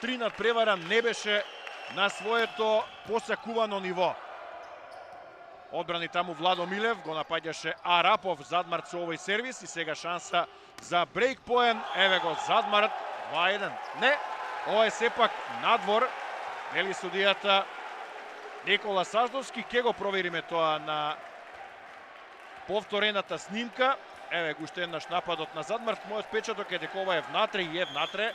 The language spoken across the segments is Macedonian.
Три надпревара не беше на своето посакувано ниво. Одбрани таму Владо Милев, го напаѓаше Арапов, Задмарт со овој сервис и сега шанса за брейк поен. Еве го Задмарт, 2-1. Не, ова е сепак надвор. Нели судијата Никола Саздовски, ке го провериме тоа на повторената снимка. Еве го уште еднаш нападот на Задмарт. Мојот печаток е дека ова е внатре и е внатре.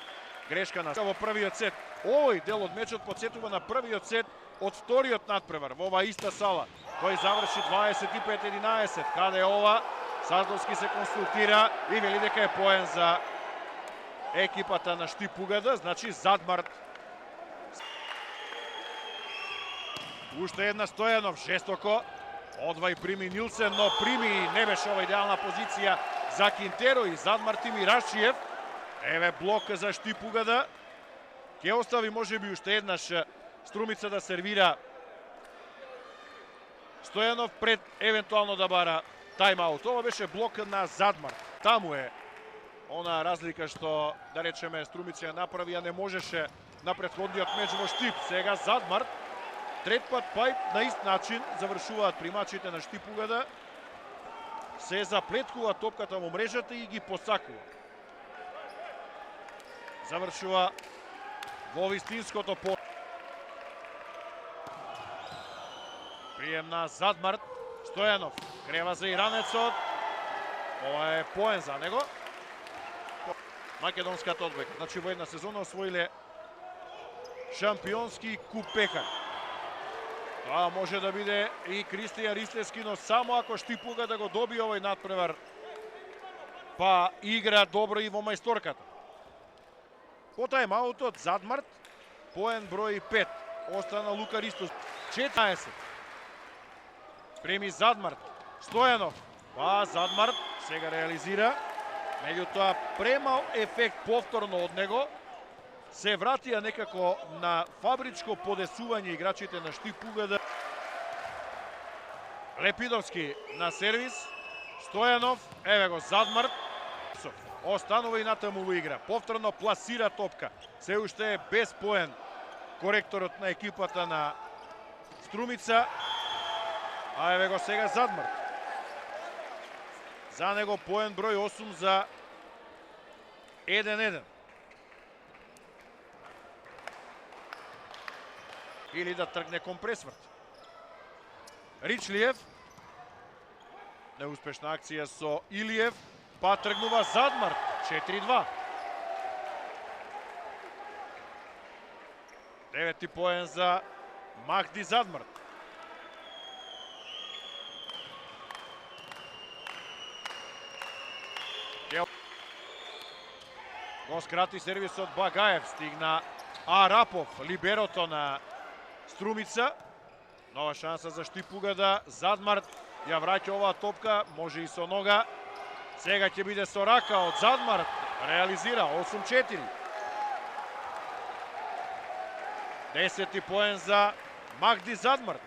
Грешка на во првиот сет. Овој дел од мечот подсетува на првиот сет од вториот надпревар во оваа иста сала. Тој заврши 25-11. Каде е ова? Саздовски се консултира и вели дека е поен за екипата на Штип-Угада, значи Задмарт. Уште една Стојанов, жестоко. Одва и прими Нилсен, но прими не беше ова идеална позиција за Кинтеро и Задмарт и Мирашиев. Еве блок за Штип-Угада. Ке остави можеби уште еднаш Струмица да сервира Стојанов пред евентуално да бара тайм-аут. Ова беше блок на Задмарт. Таму е она разлика што, да речеме, Струмица ја направи, а не можеше на претходниот меч во Штип. Сега Задмарт, трет пат па на ист начин завршуваат примачите на Штип-Угада. Се заплеткува топката во мрежата и ги посакува. Завршува во вистинското поле. Прием на Задмарт. Стојанов крева за иранецот. Ова е поен за него. Македонската одбека. Значи во една сезона освоиле шампионски куп пекар. Тоа може да биде и Кристијан Ристевски, но само ако Штип-Угада да го добие овој надпревар, па игра добро и во мајсторката. По тајм-аутот Задмарт, поен број 5. Остана Лука Ристос, 14. Преми Задмарт, Стојанов, па Задмарт сега реализира, меѓутоа премал ефект повторно од него, се вратија некако на фабричко подесување играчите на Штип-Угада. Лепидовски на сервис, Стојанов, еве го Задмарт, останува и натаму во игра. Повторно пласира топка. Се уште е без поен коректорот на екипата на Струмица. А еве го сега Задмарт. За него поен број 8 за 1-1. Или да тргне кон пресврт. Ричлиев. Неуспешна акција со Илиев. Па тргнува Задмарт, 4-2. 9 поен за Махди Задмарт. Го скрати сервисот Багаев, стигна Арапов, либерото на Струмица. Нова шанса за Штип-Угада. Задмарт ја враќа оваа топка, може и со нога. Сега ќе биде со рака од Задмарт. Реализира 8-4. 10 поен за Махди Задмарт.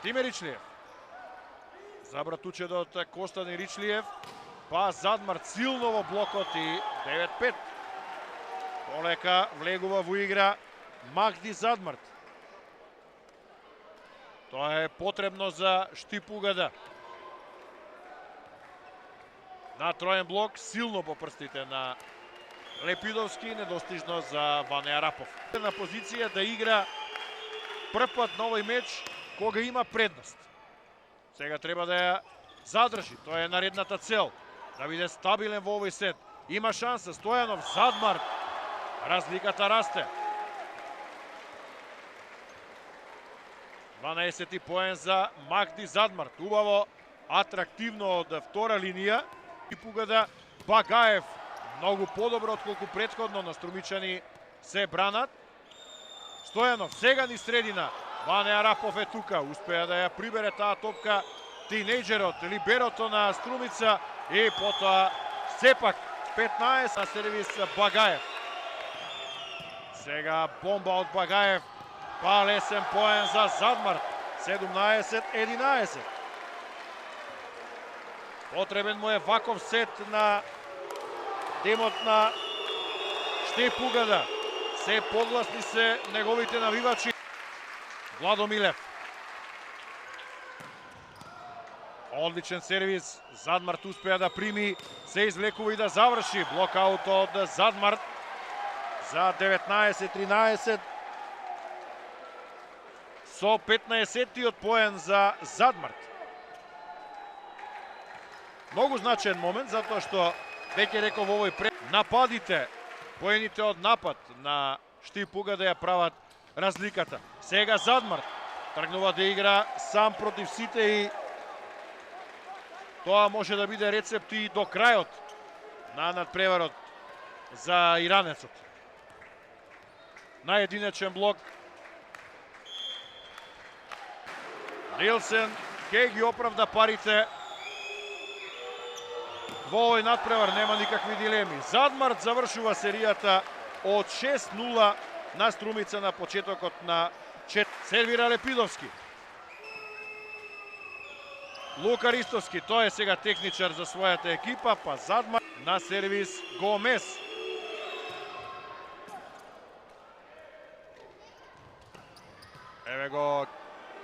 Тиме Ричлиев. Забратуче од Костадин Ричлиев. Па Задмарт силно во блокот и 9-5. Полека влегува во игра Махди Задмарт. Тоа е потребно за Штип-Угада. На троен блок, силно по прстите на Лепидовски, недостижно за Ване Арапов. На позиција да игра прв пат на овој меч кога има предност. Сега треба да ја задржи, тоа е наредната цел. Да биде стабилен во овој сет. Има шанса, Стојанов, Задмарт. Разликата расте. 12 поен за Махди Задмарт. Убаво, атрактивно од втора линија. Штип-Угада, Багаев. Многу подобро отколку претходно, но струмичани се бранат. Стојанов, сега ни средина. Ване Арапов е тука. Успеа да ја прибере таа топка тинејџерот, либерото на Струмица и потоа сепак 15 на сервис Багаев. Сега бомба од Багаев, па лесен поен за Задмарт. 17-11. Потребен му е ваков сет на демот на Штеп Угада. Се погласни се неговите навивачи. Владо Милев. Одличен сервис. Задмарт успеа да прими, се извлекува и да заврши. Блокаут од Задмарт за 19-13. Со 15-тиот поен за Задмарт. Многу значаен момент, затоа што веќе реков во овој нападите, поените од напад на Штип Угада ја прават разликата. Сега Задмарт тргнува да игра сам против сите и тоа може да биде рецепт и до крајот на надпреварот за иранецот. На единечен блок Нилсен ке ги оправда парите. Во овој надпревар нема никакви дилеми. Задмарт завршува серијата од 6-0 на Струмица на почетокот на сервира Лепидовски. Лука Ристовски, тој е сега техничар за својата екипа, па Задмарт на сервис Гомес. Еве го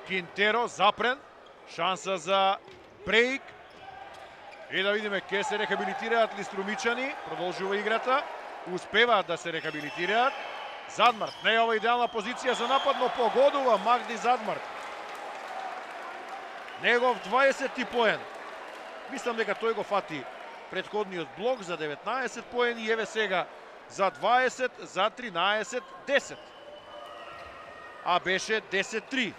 Кинтеро, запрен, шанса за Бреик. И да видиме, ке се рехабилитираат ли струмичани, продолжува играта, успеваат да се рехабилитираат. Задмарт, не е ова идеална позиција за напад, но погодува Магди Задмарт. Негов 20-ти поен. Мислам дека тој го фати претходниот блок за 19 поени и еве сега за 20, за 13, 10. А беше 10-3.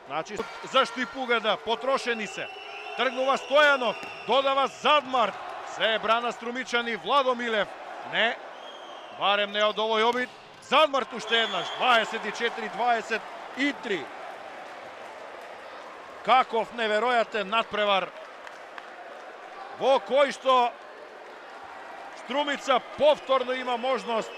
Значи, за Штип Угада, потрошени се. Тргнува Стојанов, додава Задмарт. Се е брана струмичани, Владо Милев. Не, барем не од овој обид. Задмарт уште еднаш, 24-23. Каков неверојатен надпревар во кој што Струмица повторно има можност